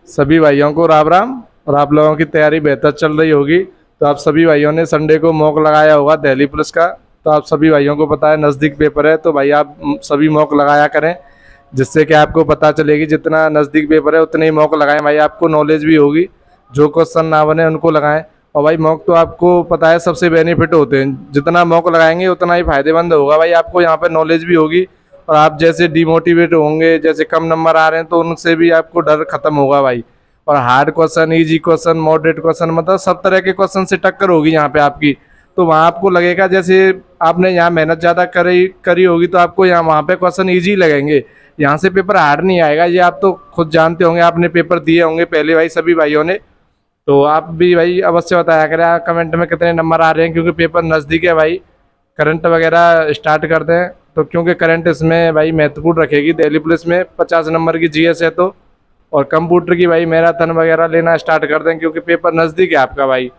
सभी भाइयों को राम राम। और आप लोगों की तैयारी बेहतर चल रही होगी। तो आप सभी भाइयों ने संडे को मॉक लगाया होगा दिल्ली पुलिस का। तो आप सभी भाइयों को पता है नज़दीक पेपर है, तो भाई आप सभी मॉक लगाया करें, जिससे कि आपको पता चलेगी जितना नज़दीक पेपर है उतने ही मॉक लगाएं भाई, आपको नॉलेज भी होगी। जो क्वेश्चन ना बने उनको लगाएं। और भाई मॉक तो आपको पता है सबसे बेनिफिट होते हैं, जितना मॉक लगाएंगे उतना ही फायदेमंद होगा भाई, आपको यहाँ पर नॉलेज भी होगी। और आप जैसे डिमोटिवेट होंगे, जैसे कम नंबर आ रहे हैं, तो उनसे भी आपको डर खत्म होगा भाई। और hard question, easy question, moderate question, मतलब सब तरह के क्वेश्चन से टक्कर होगी यहाँ पे आपकी। तो वहाँ आपको लगेगा जैसे आपने यहाँ मेहनत ज़्यादा करी होगी, तो आपको यहाँ वहाँ पे क्वेश्चन इजी लगेंगे। यहाँ से पेपर हार्ड नहीं आएगा, ये आप तो खुद जानते होंगे, आपने पेपर दिए होंगे पहले भाई सभी भाइयों ने। तो आप भी भाई अवश्य बताया करें कमेंट में कितने नंबर आ रहे हैं, क्योंकि पेपर नज़दीक है भाई। करंट वगैरह स्टार्ट करते हैं, तो क्योंकि करंट इसमें भाई महत्वपूर्ण रखेगी। दिल्ली पुलिस में 50 नंबर की जीएस है, तो और कंप्यूटर की भाई मैराथन वगैरह लेना स्टार्ट कर दें, क्योंकि पेपर नज़दीक है आपका भाई।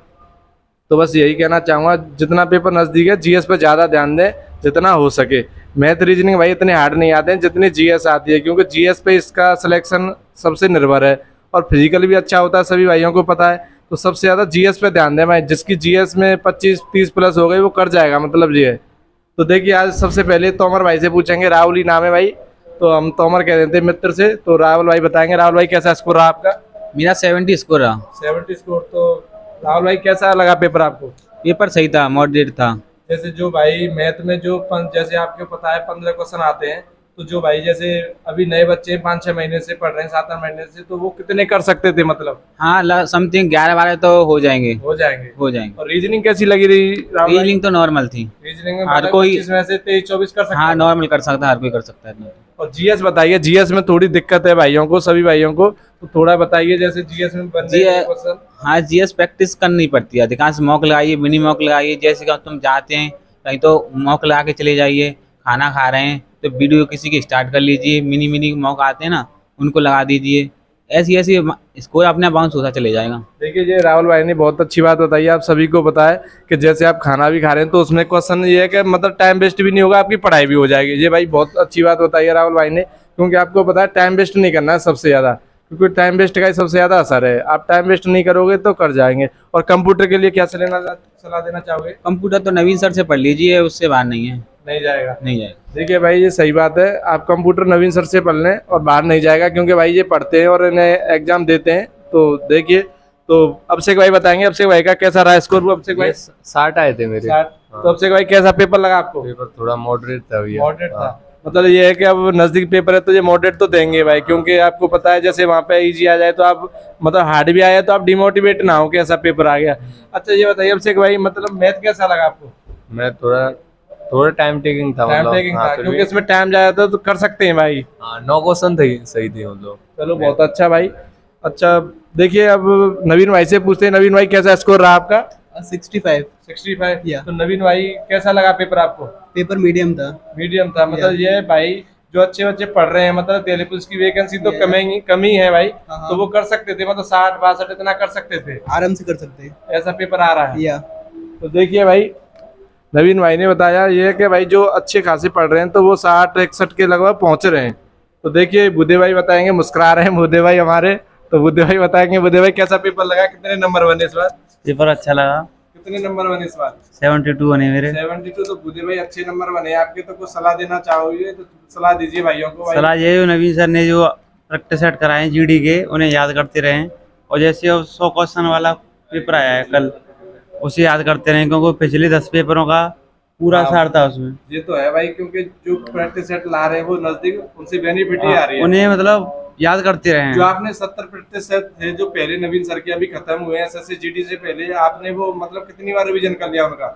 तो बस यही कहना चाहूँगा, जितना पेपर नज़दीक है जीएस पे ज़्यादा ध्यान दें जितना हो सके। मैथ रीजनिंग भाई इतने हार्ड नहीं आते हैं जितनी जीएस आती है, क्योंकि जीएस पे इसका सिलेक्शन सबसे निर्भर है। और फिजिकल भी अच्छा होता है, सभी भाइयों को पता है। तो सबसे ज़्यादा जीएस पे ध्यान दें भाई, जिसकी जीएस में 25-30 प्लस हो गई वो कर जाएगा, मतलब ये है। तो देखिए आज सबसे पहले तोमर भाई से पूछेंगे, राहुल ही नाम है भाई, तो हम तोमर कह देते हैं मित्र से। तो राहुल भाई बताएंगे। राहुल भाई कैसा स्कोर रहा आपका? मेरा 70 स्कोर रहा। 70 स्कोर। तो राहुल भाई कैसा लगा पेपर आपको? पेपर सही था, मॉडरेट था। जैसे जो भाई मैथ में जो जैसे आपको पता है 15 क्वेश्चन आते हैं, तो जो भाई जैसे अभी नए बच्चे 5-6 महीने से पढ़ रहे हैं, 7-8 महीने से, तो वो कितने कर सकते थे मतलब? हाँ, समथिंग 11-12 तो हो जाएंगे। और रीजनिंग कैसी लगी रही? रीजनिंग तो नॉर्मल थी। रीजनिंग में हर कोई 25 में से 23-24 कर सकता है। हाँ, नॉर्मल कर सकता है, हर कोई कर सकता है। और जीएस बताइए, जीएस में थोड़ी दिक्कत है भाइयों को, सभी भाइयों को, तो थोड़ा बताइए जैसे जीएस में बनने के क्वेश्चन। हाँ, जीएस प्रैक्टिस करनी पड़ती है, अधिकांश मॉक लगाइए, मिनी मॉक लगाइए। जैसे कि तुम जाते हैं कहीं तो मॉक लगा के चले जाइए, खाना खा रहे हैं तो वीडियो किसी की स्टार्ट कर लीजिए, मिनी मॉक आते हैं ना उनको लगा दीजिए। ऐसी स्कोर अपने बाउंस होता चले जाएगा। देखिए ये राहुल भाई ने बहुत अच्छी बात बताई, आप सभी को पता है कि जैसे आप खाना भी खा रहे हैं तो उसमें क्वेश्चन ये है कि मतलब टाइम वेस्ट भी नहीं होगा, आपकी पढ़ाई भी हो जाएगी। ये भाई बहुत अच्छी बात बताई है राहुल भाई ने, क्योंकि आपको पता है टाइम वेस्ट नहीं करना है सबसे ज़्यादा, क्योंकि टाइम वेस्ट का ही सबसे ज़्यादा असर है। आप टाइम वेस्ट नहीं करोगे तो कर जाएंगे। और कंप्यूटर के लिए क्या सलाह देना चाहोगे? कंप्यूटर तो नवीन सर से पढ़ लीजिए, उससे बाहर नहीं है। नहीं जाएगा? नहीं जाएगा। देखिए भाई ये सही बात है, आप कंप्यूटर नवीन सर से पढ़ लें और बाहर नहीं जाएगा, क्योंकि भाई ये पढ़ते हैं और इन्हें एग्जाम देते हैं। तो देखिए, तो अभिषेक भाई बताएंगे, अभिषेक भाई का कैसा रहा स्कोर? अभिषेक भाई 60 आए थे मेरे। 60। तो अभिषेक भाई कैसा पेपर लगा आपको? पेपर थोड़ा मॉडरेट था भैया। मॉडरेट था, मतलब ये है कि अब नजदीक पेपर है तो ये मॉडरेट तो देंगे भाई, क्योंकि आपको पता है जैसे वहाँ पे इजी आ जाए तो आप मतलब हार्ड भी आया तो आप डिमोटिवेट ना हो कि ऐसा पेपर आ गया। अच्छा ये बताइए अभिषेक भाई, मतलब मैथ कैसा लगा आपको? मैं थोड़ा टाइम टेकिंग था, टाइम टेकिंग था, क्योंकि इसमें टाइम ज्यादा था, तो कर सकते हैं भाई। 9 क्वेश्चन थे, सही थे मतलब। चलो बहुत अच्छा भाई। अच्छा देखिए अब नवीन भाई से पूछते हैं, नवीन भाई कैसा स्कोर रहा आपका? 65 या। तो नवीन भाई कैसा लगा पेपर आपको? पेपर मीडियम था। मतलब ये भाई जो अच्छे बच्चे पढ़ रहे हैं, मतलब दिल्ली पुलिस की वैकेंसी तो कमी है भाई, तो वो कर सकते थे, मतलब 60-62 इतना कर सकते थे, आराम से कर सकते हैं। ऐसा पेपर आ रहा है। या तो देखिए भाई नवीन भाई ने बताया ये कि भाई जो अच्छे खासे पढ़ रहे हैं तो वो 60-61 के लगभग पहुंच रहे हैं। तो देखिए बुद्धे भाई बताएंगे, मुस्कुरा रहे हैं बुद्धे भाई हमारे, तो बुद्धे भाई बताएंगे। बुद्धे भाई कैसा पेपर लगा, कितने नंबर बने इस बार? पेपर अच्छा लगा। कितने नंबर बने इस बार? 72 बने मेरे। 72। तो बुद्धे भाई अच्छे नंबर बने आपके, तो कुछ सलाह देना चाहोगे तो सलाह दीजिए भाइयों को। सलाह ये है, नवीन सर ने जो प्रैक्टिस सेट कराए जीडी के, उन्हें याद करते रहें। और जैसे 100 क्वेश्चन वाला पेपर आया है कल, उसे याद करते रहें, क्योंकि पिछले 10 पेपरों का पूरा सार था उसमें। ये तो है भाई, क्योंकि जो प्रैक्टिस सेट ला रहे हैं वो नजदीक, उनसे बेनिफिट ही आ रही है। उन्हें मतलब याद करते रहे। जो आपने 70 प्रैक्टिस सेट थे जो पहले नवीन सर के अभी खत्म हुए हैं एसएससी जीडी से पहले, आपने वो मतलब कितनी बार रिवीजन कर लिया उनका?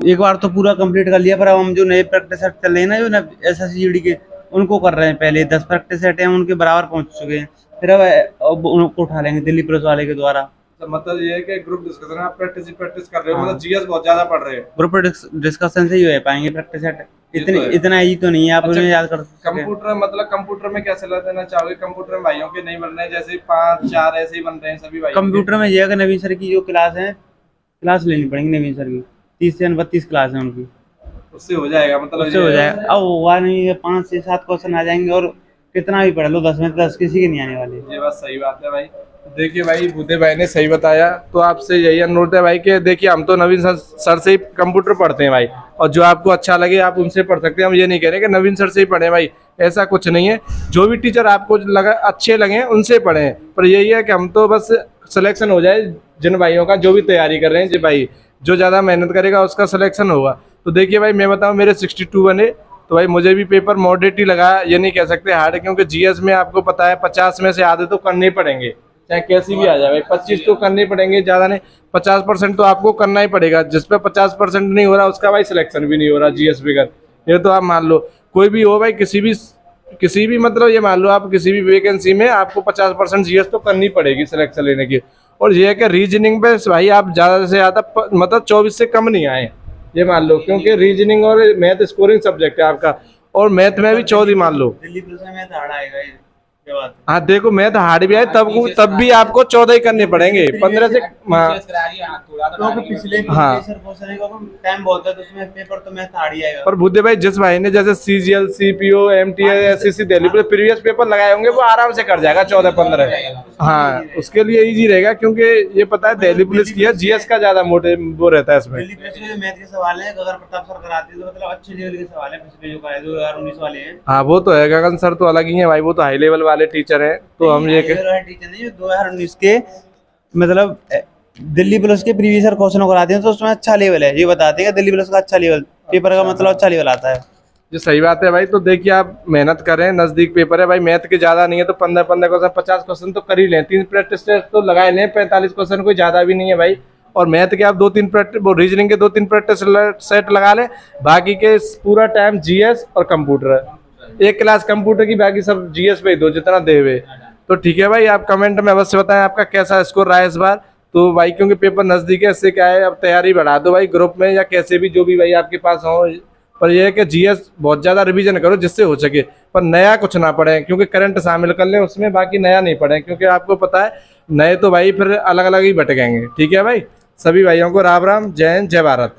एक बार तो पूरा कंप्लीट कर लिया, पर अब हम जो नए प्रैक्टिस सेट चल रहे हैं ना, जो एसएससी जीडी के, उनको कर रहे हैं। पहले 10 प्रैक्टिस सेट हैं, उनके बराबर पहुंच चुके हैं, फिर अब उनको उठा लेंगे दिल्ली पुलिस वाले के द्वारा। तो मतलब ये है कि ग्रुप डिस्कशन आप प्रैक्टिस कर रहे हो, मतलब जीएस बहुत ज्यादा पढ़ रहे हो। ग्रुप डिस्कशन से ही हो पाएंगे प्रैक्टिस सेट, इतना ईजी तो नहीं है, आप उन्हें याद कर सकते हैं। कंप्यूटर मतलब कंप्यूटर में क्या सलाह देना चाहोगे? कंप्यूटर में भाइयों के नहीं बन रहे हैं, जैसे 5-4 ऐसे ही बन रहे हैं सभी भाई। कंप्यूटर में ये है कि नवीन सर की जो क्लास है, क्लास लेनी पड़ेगी नवीन सर की। 30 से 32 क्लास है उनकी, उससे हो जाएगा, मतलब उससे हो जाएगा। अब हुआ नहीं, 5 से 7 क्वेश्चन आ जाएंगे, और कितना भी पढ़ लो 10 में 10 किसी के नहीं आने वाले। ये बात सही बात है भाई। देखिए भाई, बुद्धे भाई ने सही बताया। तो आपसे यही अनुरोध है भाई कि देखिए, हम तो नवीन सर से ही कंप्यूटर पढ़ते हैं भाई, और जो आपको अच्छा लगे आप उनसे पढ़ सकते हैं। हम ये नहीं कह रहे कि नवीन सर से ही पढ़ें भाई, ऐसा कुछ नहीं है। जो भी टीचर आपको लगा अच्छे लगे उनसे पढ़ें, पर यही है कि हम तो बस सिलेक्शन हो जाए जिन भाइयों का, जो भी तैयारी कर रहे हैं जी भाई, जो ज़्यादा मेहनत करेगा उसका सिलेक्शन होगा। तो देखिए भाई, मैं बताऊँ, मेरे 62 बने, तो भाई मुझे भी पेपर मॉडरेट ही लगा, ये नहीं कह सकते हार्ड, क्योंकि जीएस में आपको पता है 50 में से आधे तो करने ही पड़ेंगे, चाहे कैसी भी आ जाए भाई। 25 तो करने ही पड़ेंगे, ज़्यादा नहीं, 50% तो आपको करना ही पड़ेगा। जिस पे 50% नहीं हो रहा उसका भाई सिलेक्शन भी नहीं हो रहा जीएस बगैर। ये तो आप मान लो, कोई भी हो भाई, किसी भी मतलब ये मान लो आप किसी भी वैकेंसी में आपको 50% जीएस तो करनी पड़ेगी सिलेक्शन लेने की। और ये है कि रीजनिंग पे भाई आप ज़्यादा से ज़्यादा मतलब 24 से कम नहीं आए, ये मान लो, क्योंकि रीजनिंग और मैथ स्कोरिंग सब्जेक्ट है आपका, और मैथ में भी 14 मान लो। दिल्ली पुलिस में मैथ हार्ड आएगा ये, क्या बात है? हाँ देखो, मैथ हार्ड भी आए तब भी आपको 14 ही करने पड़ेंगे, 15 से। हाँ क्योंकि पिछले हाँ। क्वेश्चन को टाइम बहुत है, तो उसमें पेपर तो मैथ हार्ड ही आएगा। पर बुद्धे भाई, जिस भाई ने जैसे CGL, CPO, MTA, SSC Delhi police previous paper लगाए होंगे, वो आराम से कर जाएगा 14-15। हाँ, उसके लिए इजी रहेगा, क्योंकि ये पता है दिल्ली पुलिस की है, जीएस का ज्यादा मोटे वो रहता है इसमें। दिल्ली पुलिस में जो मैथ के सवाल हैं, गगन प्रताप सर कराते हैं, तो मतलब अच्छे लेवल के सवाल है। पिछले जो कराए 2019 वाले हैं। हाँ वो तो है, गगन सर तो अलग ही है भाई, वो तो हाई लेवल वाले टीचर हैं। तो हम ये टीचर नहीं, 2019 के मतलब दिल्ली पुलिस के प्रीवियस ईयर क्वेश्चन कराते हैं, तो उसमें अच्छा लेवल है। ये बताते हैं कि दिल्ली पुलिस का अच्छा लेवल, पेपर का मतलब अच्छा लेवल आता है। ये सही बात है भाई। तो देखिए, आप मेहनत करें, नजदीक पेपर है भाई, मैथ के ज्यादा नहीं है, तो 15 क्वेश्चन, 50 क्वेश्चन तो कर ही लें। 3 प्रैक्टिस टेस्ट तो लगाए लें, 45 क्वेश्चन कोई ज्यादा भी नहीं है भाई। और मैथ के आप 2-3 प्रैक्टिस, वो रीजनिंग के 2-3 प्रैक्टिस सेट लगा लें, बाकी के पूरा टाइम जीएस और कंप्यूटर है। एक क्लास कंप्यूटर की, बाकी सब जीएस पे ही दो जितना देवे। तो ठीक है भाई, आप कमेंट में अवश्य बताएं आपका कैसा स्कोर रहा है इस बार। तो भाई क्योंकि पेपर नजदीक है, इससे क्या है, अब तैयारी बढ़ा दो भाई ग्रुप में, या कैसे भी, जो भी भाई आपके पास हो। पर यह है कि जीएस बहुत ज़्यादा रिवीजन करो जिससे हो सके, पर नया कुछ ना पढ़े, क्योंकि करंट शामिल कर लें उसमें, बाकी नया नहीं पढ़ें, क्योंकि आपको पता है नए तो भाई फिर अलग अलग ही भटकेंगे। ठीक है भाई, सभी भाइयों को राम राम, जय हिंद, जय भारत।